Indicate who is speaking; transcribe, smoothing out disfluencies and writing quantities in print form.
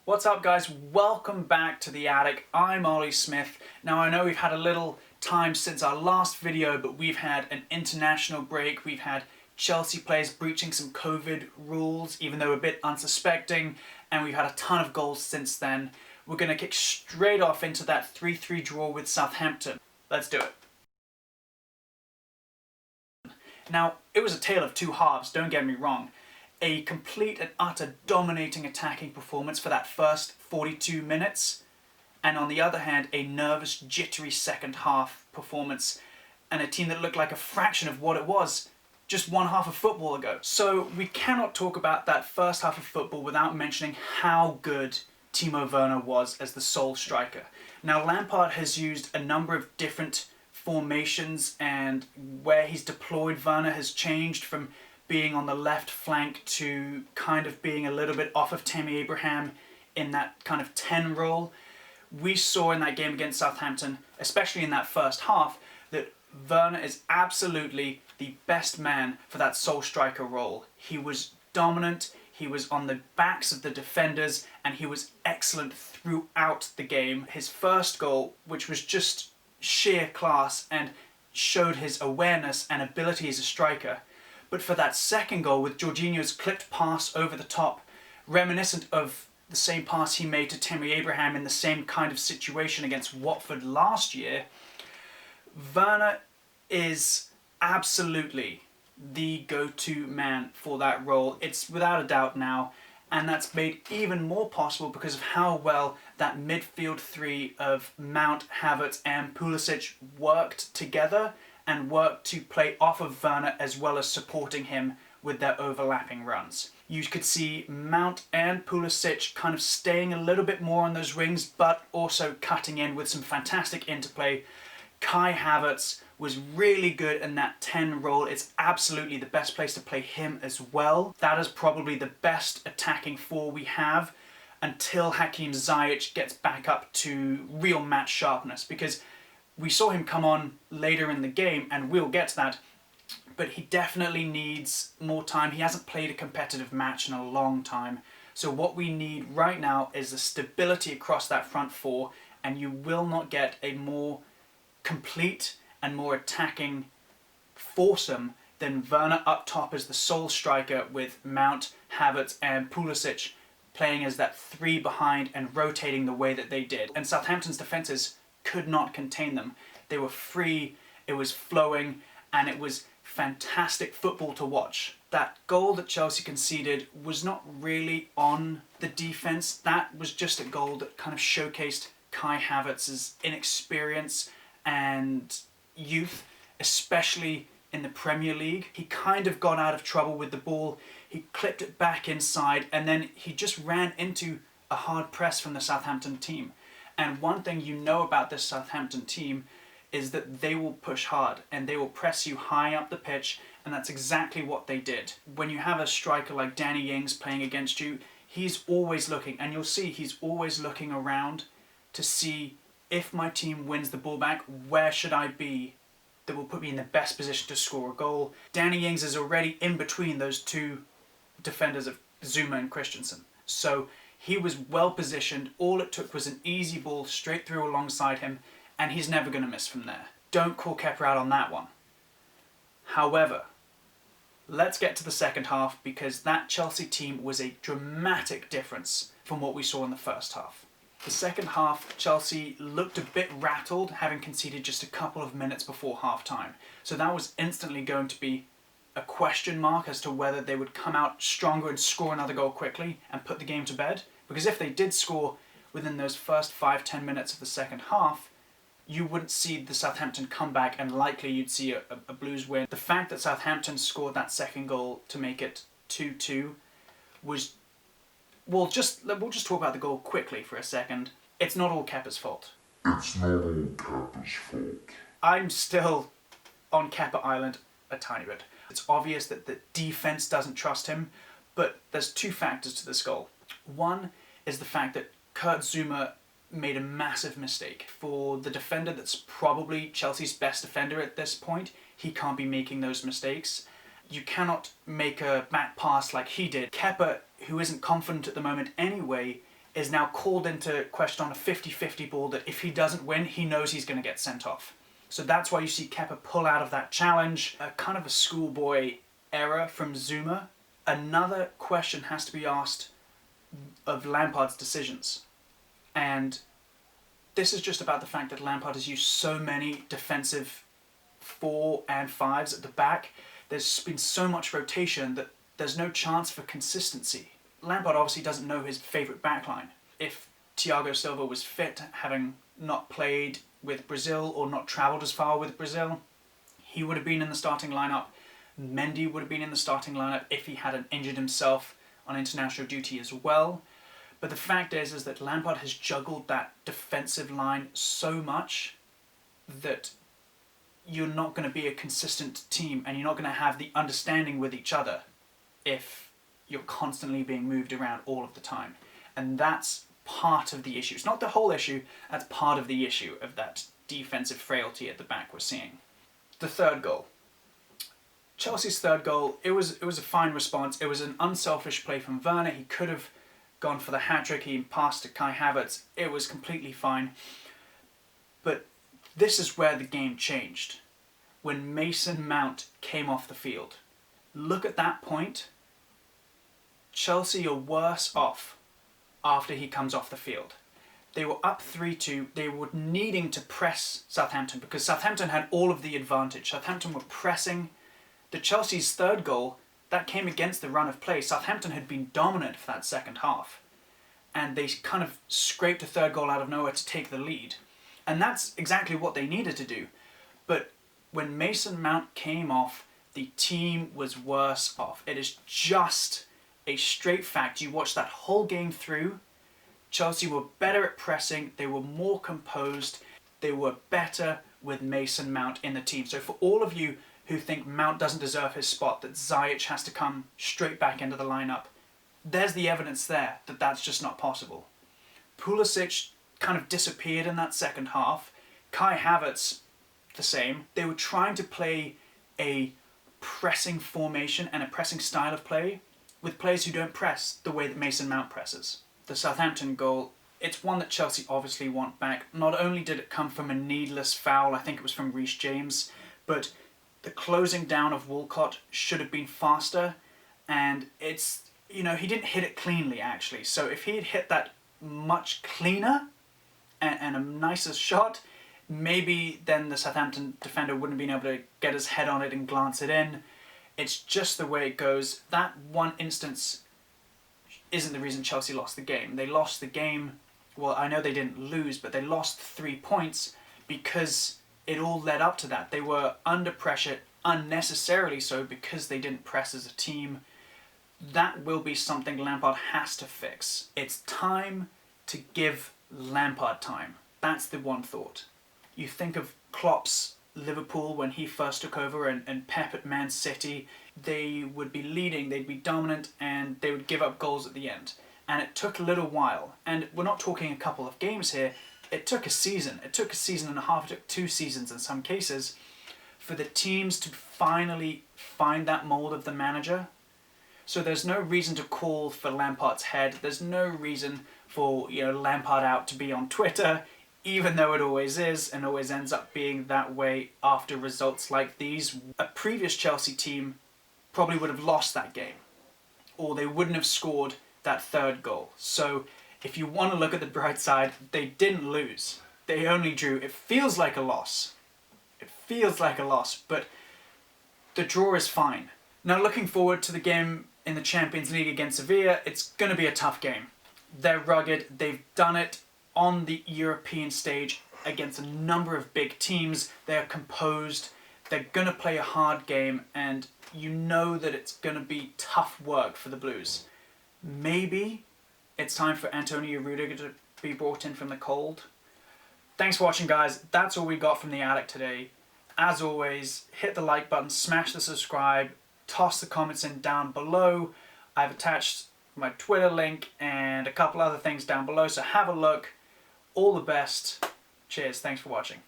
Speaker 1: What's up, guys? Welcome back to the attic. I'm Ollie Smith. Now, I know we've had a little time since our last video, but we've had an international break. We've had Chelsea players breaching some COVID rules, even though a bit unsuspecting, and we've had a ton of goals since then. We're going to kick straight off into that 3-3 draw with Southampton. Let's do it. Now, it was a tale of two halves, don't get me wrong. A complete and utter dominating attacking performance for that first 42 minutes, and on the other hand, a nervous, jittery second half performance, and a team that looked like a fraction of what it was just one half of football ago. So we cannot talk about that first half of football without mentioning how good Timo Werner was as the sole striker. Now, Lampard has used a number of different formations, and where he's deployed Werner has changed from being on the left flank to kind of being a little bit off of Tammy Abraham in that kind of 10 role. We saw in that game against Southampton, especially in that first half, that Werner is absolutely the best man for that sole striker role. He was dominant, he was on the backs of the defenders, and he was excellent throughout the game. His first goal, which was just sheer class and showed his awareness and ability as a striker. But for that second goal, with Jorginho's clipped pass over the top, reminiscent of the same pass he made to Tammy Abraham in the same kind of situation against Watford last year, Werner is absolutely the go-to man for that role. It's without a doubt now, and that's made even more possible because of how well that midfield three of Mount, Havertz and Pulisic worked together and worked to play off of Werner as well as supporting him with their overlapping runs. You could see Mount and Pulisic kind of staying a little bit more on those wings, but also cutting in with some fantastic interplay. Kai Havertz was really good in that 10 role. It's absolutely the best place to play him as well. That is probably the best attacking four we have until Hakim Ziyech gets back up to real match sharpness, because we saw him come on later in the game, and we'll get to that, but he definitely needs more time. He hasn't played a competitive match in a long time. So what we need right now is a stability across that front four, and you will not get a more complete and more attacking foursome than Werner up top as the sole striker, with Mount, Havertz and Pulisic playing as that three behind and rotating the way that they did. And Southampton's defences could not contain them. They were free, it was flowing, and it was fantastic football to watch. That goal that Chelsea conceded was not really on the defence. That was just a goal that kind of showcased Kai Havertz's inexperience and youth, especially in the Premier League. He kind of got out of trouble with the ball, he clipped it back inside, and then he just ran into a hard press from the Southampton team. And one thing you know about this Southampton team is that they will push hard and they will press you high up the pitch, and that's exactly what they did. When you have a striker like Danny Ings playing against you, he's always looking, and you'll see he's always looking around to see, if my team wins the ball back, where should I be that will put me in the best position to score a goal. Danny Ings is already in between those two defenders of Zuma and Christensen. So he was well positioned. All it took was an easy ball straight through alongside him, and he's never going to miss from there. Don't call Kepa out on that one. However, let's get to the second half, because that Chelsea team was a dramatic difference from what we saw in the first half. The second half, Chelsea looked a bit rattled, having conceded just a couple of minutes before half-time. So that was instantly going to be a question mark as to whether they would come out stronger and score another goal quickly and put the game to bed. Because if they did score within those first 5-10 minutes of the second half, you wouldn't see the Southampton comeback, and likely you'd see a Blues win. The fact that Southampton scored that second goal to make it 2-2 was... we'll just talk about the goal quickly for a second. It's not all Kepa's fault.
Speaker 2: It's not all Kepa's fault.
Speaker 1: I'm still on Kepa Island a tiny bit. It's obvious that the defence doesn't trust him, but there's two factors to this goal. One is the fact that Kurt Zouma made a massive mistake. For the defender that's probably Chelsea's best defender at this point, he can't be making those mistakes. You cannot make a back pass like he did. Kepa, who isn't confident at the moment anyway, is now called into question on a 50-50 ball that if he doesn't win, he knows he's going to get sent off. So that's why you see Kepa pull out of that challenge, a kind of a schoolboy error from Zuma. Another question has to be asked of Lampard's decisions. And this is just about the fact that Lampard has used so many defensive 4 and 5s at the back. There's been so much rotation that there's no chance for consistency. Lampard obviously doesn't know his favourite backline. If Thiago Silva was fit, having not played with Brazil or not travelled as far with Brazil, he would have been in the starting lineup. Mendy would have been in the starting lineup if he hadn't injured himself on international duty as well. But the fact is that Lampard has juggled that defensive line so much that you're not going to be a consistent team and you're not going to have the understanding with each other if you're constantly being moved around all of the time. And that's part of the issue. It's not the whole issue, that's part of the issue of that defensive frailty at the back we're seeing. The third goal. Chelsea's third goal, it was a fine response. It was an unselfish play from Werner. He could have gone for the hat-trick. He passed to Kai Havertz. It was completely fine. But this is where the game changed. When Mason Mount came off the field. Look at that point. Chelsea are worse off after he comes off the field. They were up 3-2. They were needing to press Southampton because Southampton had all of the advantage. Southampton were pressing. The Chelsea's third goal, that came against the run of play. Southampton had been dominant for that second half. And they kind of scraped a third goal out of nowhere to take the lead. And that's exactly what they needed to do. But when Mason Mount came off, the team was worse off. It is just a straight fact. You watch that whole game through, Chelsea were better at pressing, they were more composed, they were better with Mason Mount in the team. So for all of you who think Mount doesn't deserve his spot, that Ziyech has to come straight back into the lineup, there's the evidence there that that's just not possible. Pulisic kind of disappeared in that second half. Kai Havertz, the same. They were trying to play a pressing formation and a pressing style of play with players who don't press the way that Mason Mount presses. The Southampton goal, it's one that Chelsea obviously want back. Not only did it come from a needless foul, I think it was from Reece James, but the closing down of Walcott should have been faster, and it's, you know, he didn't hit it cleanly actually. So if he had hit that much cleaner and a nicer shot, maybe then the Southampton defender wouldn't have been able to get his head on it and glance it in. It's just the way it goes. That one instance isn't the reason Chelsea lost the game. They lost the game, well, I know they didn't lose, but they lost 3 points because it all led up to that. They were under pressure, unnecessarily so, because they didn't press as a team. That will be something Lampard has to fix. It's time to give Lampard time. That's the one thought. You think of Klopp's Liverpool when he first took over and Pep at Man City, they would be leading, they'd be dominant, and they would give up goals at the end. And it took a little while. And we're not talking a couple of games here. It took a season. It took a season and a half. It took 2 seasons in some cases for the teams to finally find that mould of the manager. So there's no reason to call for Lampard's head. There's no reason for, you know, Lampard out to be on Twitter, even though it always is and always ends up being that way after results like these. A previous Chelsea team probably would have lost that game, or they wouldn't have scored that third goal. So if you want to look at the bright side, they didn't lose. They only drew. It feels like a loss. It feels like a loss, but the draw is fine. Now looking forward to the game in the Champions League against Sevilla, it's going to be a tough game. They're rugged. They've done it on the European stage against a number of big teams. They're composed. They're going to play a hard game, and you know that it's going to be tough work for the Blues. Maybe it's time for Antonio Rudiger to be brought in from the cold. Thanks for watching, guys. That's all we got from the attic today. As always, hit the like button, smash the subscribe, toss the comments in down below. I've attached my Twitter link and a couple other things down below, so have a look. All the best. Cheers. Thanks for watching.